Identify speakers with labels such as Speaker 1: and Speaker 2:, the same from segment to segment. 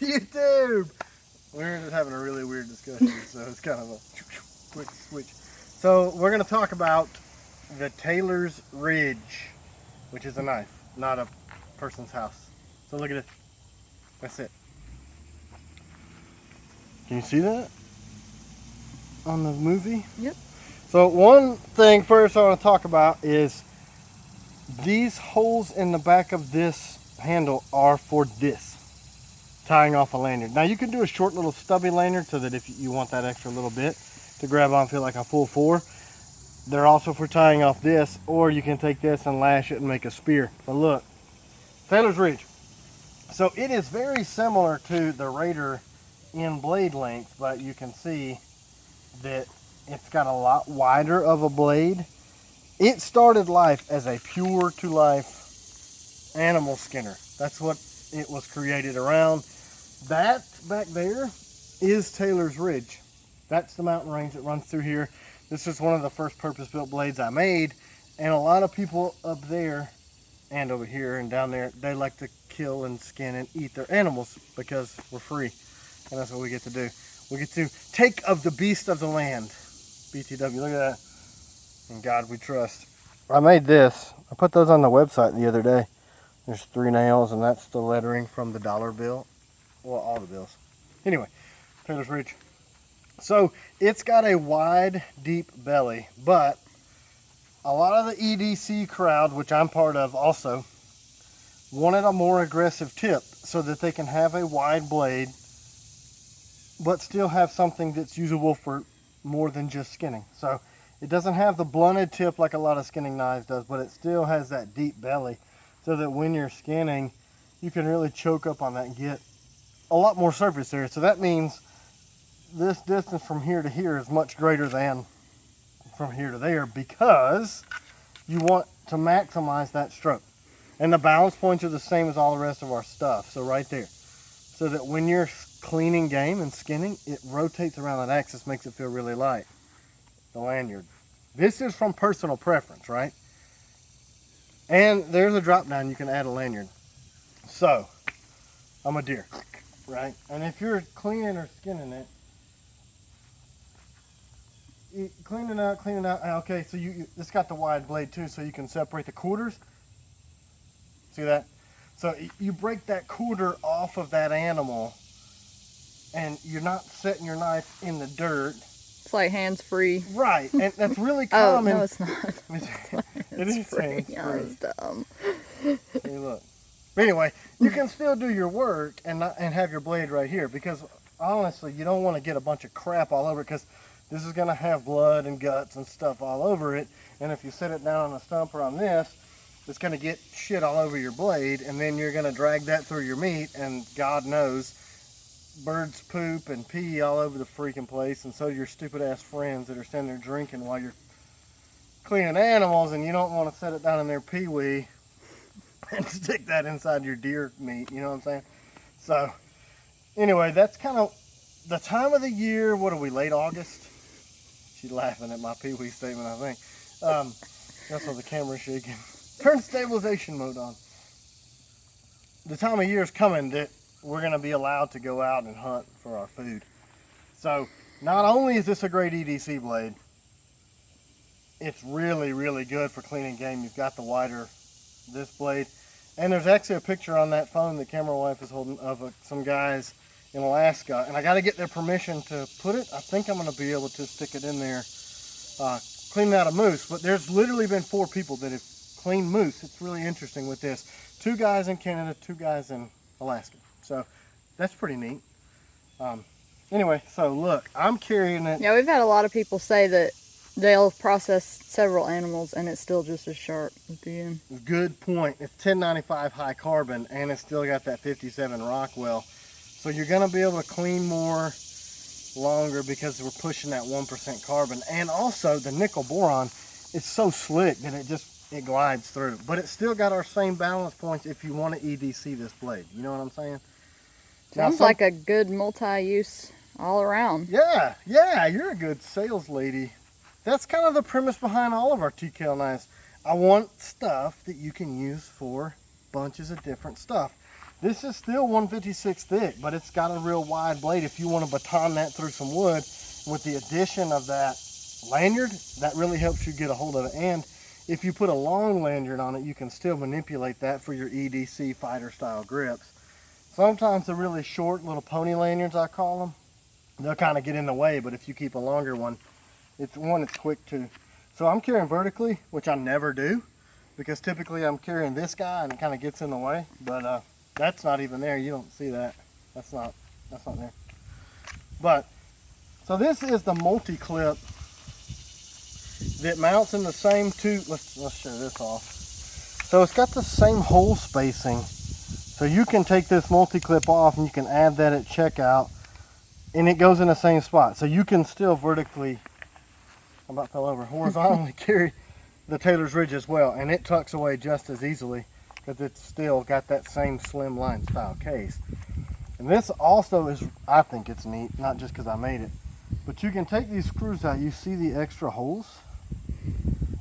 Speaker 1: YouTube! We're just having a really weird discussion, so it's kind of a quick switch. So we're going to talk about the Taylor's Ridge, which is a knife, not a person's house. So look at it. That's it. Can you see that on the movie?
Speaker 2: Yep.
Speaker 1: So one thing first I want to talk about is these holes in the back of this handle are for this, tying off a lanyard. Now you can do a short little stubby lanyard so that if you want that extra little bit to grab on, feel like a full 4. They're also for tying off this, or you can take this and lash it and make a spear. But look, Taylor's Ridge. So it is very similar to the Raider in blade length, but you can see that it's got a lot wider of a blade. It started life as a pure to life animal skinner. That's what it was created around. That back there is Taylor's Ridge. That's the mountain range that runs through here. This is one of the first purpose-built blades I made, and a lot of people up there and over here and down there, they like to kill and skin and eat their animals because we're free, and that's what we get to do. We get to take of the beast of the land. BTW, look at that. In God we trust. I made this. I put those on the website the other day. There's 3 nails, and that's the lettering from the dollar bill. Well, all the bills. Anyway, Taylor's Ridge. So it's got a wide, deep belly, but a lot of the EDC crowd, which I'm part of also, wanted a more aggressive tip so that they can have a wide blade, but still have something that's usable for more than just skinning. So it doesn't have the blunted tip like a lot of skinning knives does, but it still has that deep belly so that when you're skinning, you can really choke up on that and get a lot more surface area. So that means this distance from here to here is much greater than from here to there because you want to maximize that stroke. And the balance points are the same as all the rest of our stuff. So right there. So that when you're cleaning game and skinning, it rotates around that axis, makes it feel really light. The lanyard. This is from personal preference, right? And there's a drop down, you can add a lanyard. So, I'm a deer, right? And if you're cleaning or skinning it, clean it out. Okay, so it's got the wide blade too, so you can separate the quarters. See that? So you break that quarter off of that animal, and you're not setting your knife in the dirt.
Speaker 2: It's like hands-free.
Speaker 1: Right, and that's really common.
Speaker 2: Oh, no, it's not.
Speaker 1: It is
Speaker 2: hands-free.
Speaker 1: hands-free.
Speaker 2: Yeah, it's dumb.
Speaker 1: Hey, look. But anyway, you can still do your work and have your blade right here, because honestly, you don't want to get a bunch of crap all over it, because this is going to have blood and guts and stuff all over it. And if you set it down on a stump or on this, it's going to get shit all over your blade, and then you're going to drag that through your meat, and God knows, birds poop and pee all over the freaking place, and so do your stupid ass friends that are sitting there drinking while you're cleaning animals, and you don't want to set it down in their pee-wee and stick that inside your deer meat, you know what I'm saying? So, anyway, that's kind of the time of the year. What are we, late August? She's laughing at my pee-wee statement, I think. That's why the camera's shaking. Turn stabilization mode on. The time of year is coming that we're going to be allowed to go out and hunt for our food. So, not only is this a great EDC blade, it's really, really good for cleaning game. You've got the wider, this blade. And there's actually a picture on that phone that camera wife is holding of some guys in Alaska. And I got to get their permission to put it. I think I'm going to be able to stick it in there, cleaning out a moose. But there's literally been 4 people that have cleaned moose. It's really interesting with this. 2 guys in Canada, 2 guys in Alaska. So that's pretty neat. Anyway, so look, I'm carrying it.
Speaker 2: Yeah, we've had a lot of people say that they'll process several animals and it's still just as sharp at the end.
Speaker 1: Good point. It's 1095 high carbon, and it's still got that 57 Rockwell. So you're going to be able to clean more longer because we're pushing that 1% carbon. And also the nickel boron is so slick that it glides through. But it's still got our same balance points if you want to EDC this blade. You know what I'm saying?
Speaker 2: Sounds like a good multi-use all around.
Speaker 1: Yeah, you're a good sales lady. That's kind of the premise behind all of our T.Kell knives. I want stuff that you can use for bunches of different stuff. This is still 156 thick, but it's got a real wide blade. If you want to baton that through some wood, with the addition of that lanyard, that really helps you get a hold of it. And if you put a long lanyard on it, you can still manipulate that for your EDC fighter style grips. Sometimes the really short little pony lanyards, I call them, they'll kind of get in the way, but if you keep a longer one, it's quick too. So I'm carrying vertically, which I never do, because typically I'm carrying this guy and it kind of gets in the way, but that's not even there. You don't see that. That's not there. But so this is the multi-clip that mounts in the same two. Let's show this off. So it's got the same hole spacing. So you can take this multi-clip off and you can add that at checkout, and it goes in the same spot. So you can still vertically, I about fell over, horizontally carry the Taylor's Ridge as well, and it tucks away just as easily because it's still got that same slim line style case. And this also is, I think it's neat, not just because I made it, but you can take these screws out. You see the extra holes,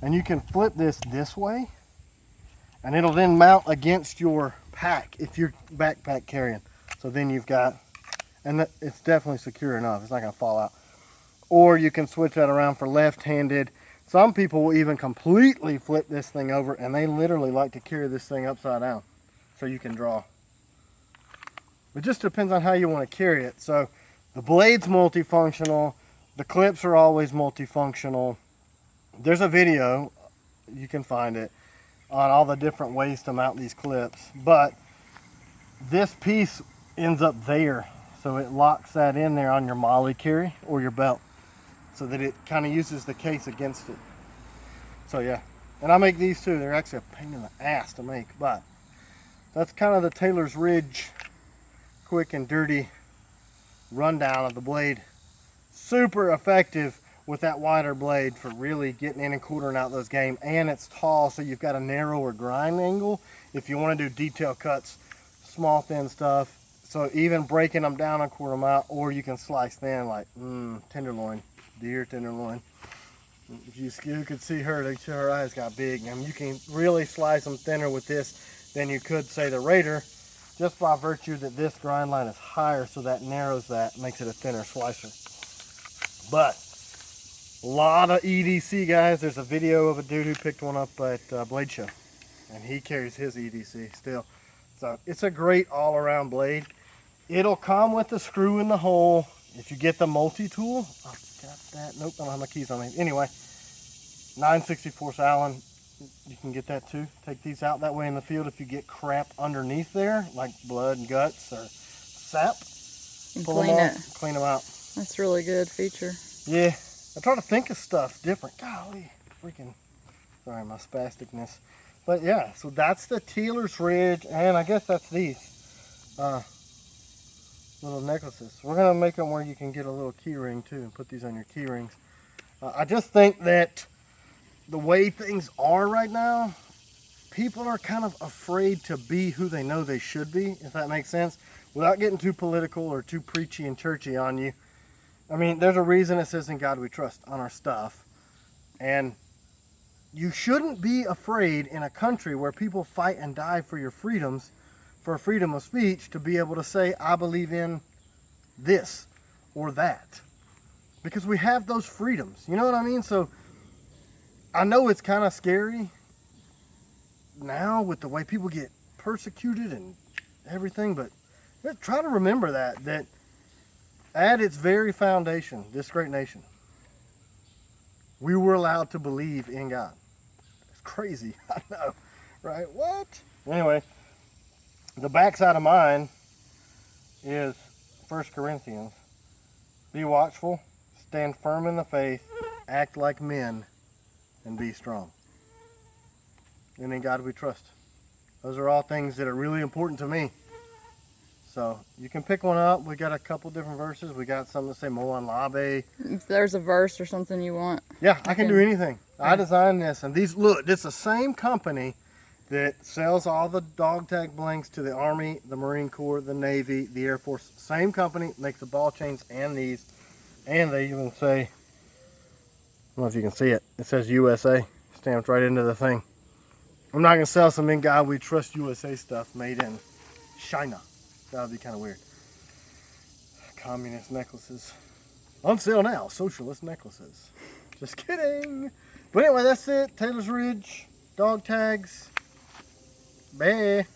Speaker 1: and you can flip this way, and it'll then mount against your pack if you're backpack carrying. So then you've got, and it's definitely secure enough. It's not going to fall out. Or you can switch that around for left-handed. Some people will even completely flip this thing over, and they literally like to carry this thing upside down so you can draw. It just depends on how you want to carry it. So the blade's multifunctional. The clips are always multifunctional. There's a video, you can find it, on all the different ways to mount these clips. But this piece ends up there. So it locks that in there on your molly carry or your belt, so that it kind of uses the case against it. So yeah, and I make these too. They're actually a pain in the ass to make, but that's kind of the Taylor's Ridge quick and dirty rundown of the blade. Super effective with that wider blade for really getting in and quartering out those game, and it's tall, so you've got a narrower grind angle if you want to do detail cuts, small thin stuff. So even breaking them down and quarter them out, or you can slice thin like tenderloin. Deer tenderloin. If you could see her, her eyes got big. I mean, you can really slice them thinner with this than you could, say, the Raider, just by virtue that this grind line is higher, so that narrows that, makes it a thinner slicer. But a lot of EDC guys. There's a video of a dude who picked one up at Blade Show, and he carries his EDC still. So it's a great all-around blade. It'll come with the screw in the hole. If you get the multi-tool, got that. Nope, I don't have my keys on me. Anyway, 9/64 Allen, you can get that too. Take these out that way in the field. If you get crap underneath there, like blood and guts or sap,
Speaker 2: And
Speaker 1: pull them off, clean them out.
Speaker 2: That's a really good feature.
Speaker 1: Yeah, I try to think of stuff different. Golly, freaking, sorry, my spasticness. But yeah, so that's the Taylor's Ridge, and I guess that's these little necklaces. We're gonna make them where you can get a little key ring too and put these on your key rings. I just think that the way things are right now, people are kind of afraid to be who they know they should be, if that makes sense, without getting too political or too preachy and churchy on you. I mean, there's a reason it says "In God We Trust" on our stuff, and you shouldn't be afraid in a country where people fight and die for your freedoms, for freedom of speech, to be able to say, I believe in this or that, because we have those freedoms. You know what I mean? So I know it's kind of scary now with the way people get persecuted and everything, but try to remember that at its very foundation, this great nation, we were allowed to believe in God. It's crazy, I know, right? What? Anyway, the backside of mine is 1 Corinthians. Be watchful, stand firm in the faith, act like men, and be strong. And in God we trust. Those are all things that are really important to me. So you can pick one up. We got a couple different verses. We got some that say Moan Labe.
Speaker 2: If there's a verse or something you want.
Speaker 1: Yeah, I can do anything. I designed this, and these, look, it's the same company that sells all the dog tag blanks to the Army, the Marine Corps, the Navy, the Air Force. Same company makes the ball chains and these. And they even say, I don't know if you can see it, it says USA stamped right into the thing. I'm not going to sell some In God We Trust USA stuff made in China. That would be kind of weird. Communist necklaces. On sale now. Socialist necklaces. Just kidding. But anyway, that's it. Taylor's Ridge. Dog tags. Bye.